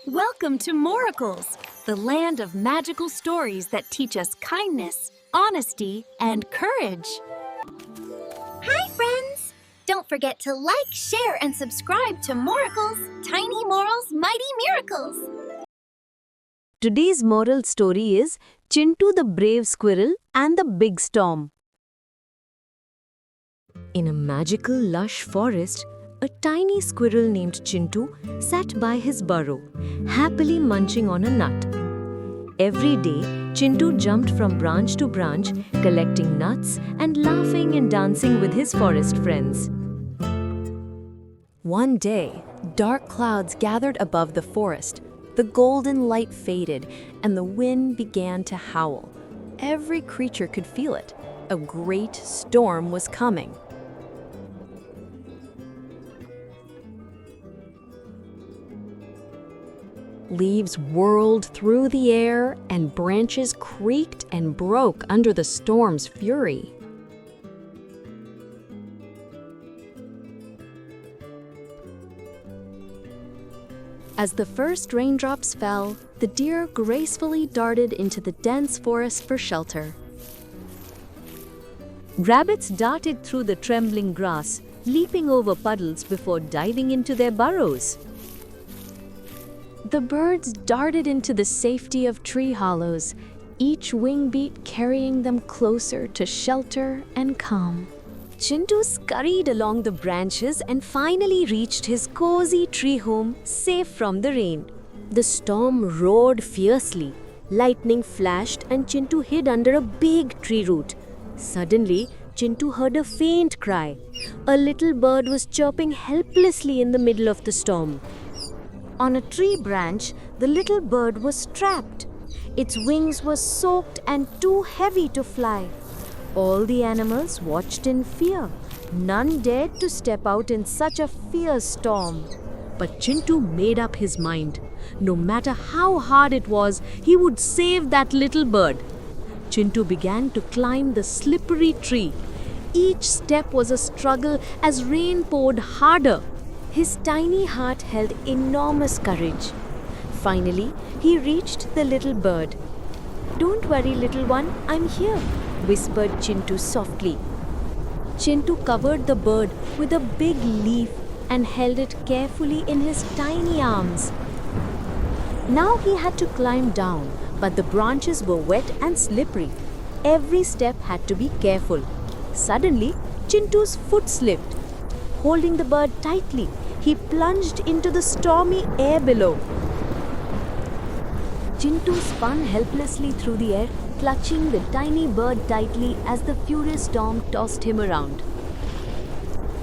Welcome to Moracles, the land of magical stories that teach us kindness, honesty, and courage. Hi, friends! Don't forget to like, share, and subscribe to Moracles, Tiny Morals, Mighty Miracles. Today's moral story is Chintu the Brave Squirrel and the Big Storm. In a magical, lush forest, a tiny squirrel named Chintu sat by his burrow, happily munching on a nut. Every day, Chintu jumped from branch to branch, collecting nuts and laughing and dancing with his forest friends. One day, dark clouds gathered above the forest. The golden light faded, and the wind began to howl. Every creature could feel it. A great storm was coming. Leaves whirled through the air, and branches creaked and broke under the storm's fury. As the first raindrops fell, the deer gracefully darted into the dense forest for shelter. Rabbits darted through the trembling grass, leaping over puddles before diving into their burrows. The birds darted into the safety of tree hollows, each wing beat carrying them closer to shelter and calm. Chintu scurried along the branches and finally reached his cozy tree home, safe from the rain. The storm roared fiercely. Lightning flashed and Chintu hid under a big tree root. Suddenly, Chintu heard a faint cry. A little bird was chirping helplessly in the middle of the storm. On a tree branch, the little bird was trapped. Its wings were soaked and too heavy to fly. All the animals watched in fear. None dared to step out in such a fierce storm. But Chintu made up his mind. No matter how hard it was, he would save that little bird. Chintu began to climb the slippery tree. Each step was a struggle as rain poured harder. His tiny heart held enormous courage. Finally, he reached the little bird. "Don't worry, little one, I'm here," whispered Chintu softly. Chintu covered the bird with a big leaf and held it carefully in his tiny arms. Now he had to climb down, but the branches were wet and slippery. Every step had to be careful. Suddenly, Chintu's foot slipped. Holding the bird tightly, he plunged into the stormy air below. Chintu spun helplessly through the air, clutching the tiny bird tightly as the furious storm tossed him around.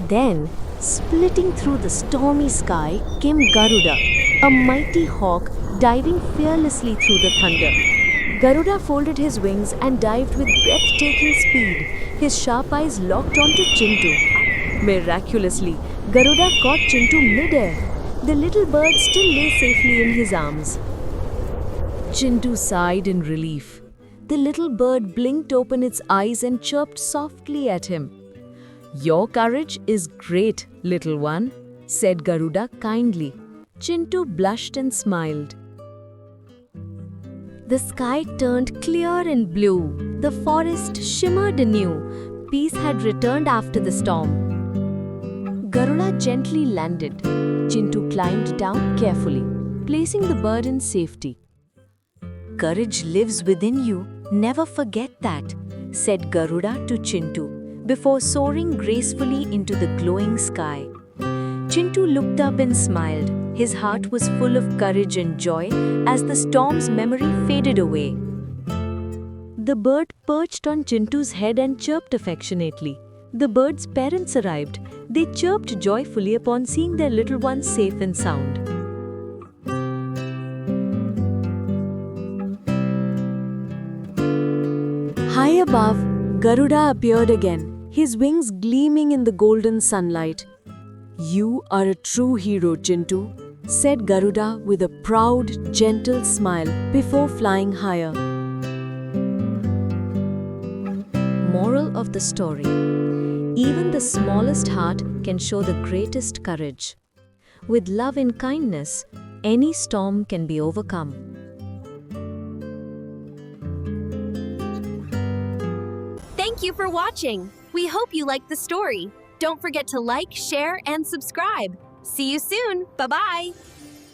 Then, splitting through the stormy sky, came Garuda, a mighty hawk diving fearlessly through the thunder. Garuda folded his wings and dived with breathtaking speed, his sharp eyes locked onto Chintu. Miraculously, Garuda caught Chintu mid-air. The little bird still lay safely in his arms. Chintu sighed in relief. The little bird blinked open its eyes and chirped softly at him. "Your courage is great, little one," said Garuda kindly. Chintu blushed and smiled. The sky turned clear and blue. The forest shimmered anew. Peace had returned after the storm. Garuda gently landed. Chintu climbed down carefully, placing the bird in safety. "Courage lives within you. Never forget that," said Garuda to Chintu before soaring gracefully into the glowing sky. Chintu looked up and smiled. His heart was full of courage and joy as the storm's memory faded away. The bird perched on Chintu's head and chirped affectionately. The bird's parents arrived. They chirped joyfully upon seeing their little one safe and sound. High above, Garuda appeared again, his wings gleaming in the golden sunlight. "You are a true hero, Chintu," said Garuda with a proud, gentle smile before flying higher. Moral of the story: even the smallest heart can show the greatest courage. With love and kindness, any storm can be overcome. Thank you for watching. We hope you liked the story. Don't forget to like, share, and subscribe. See you soon. Bye-bye.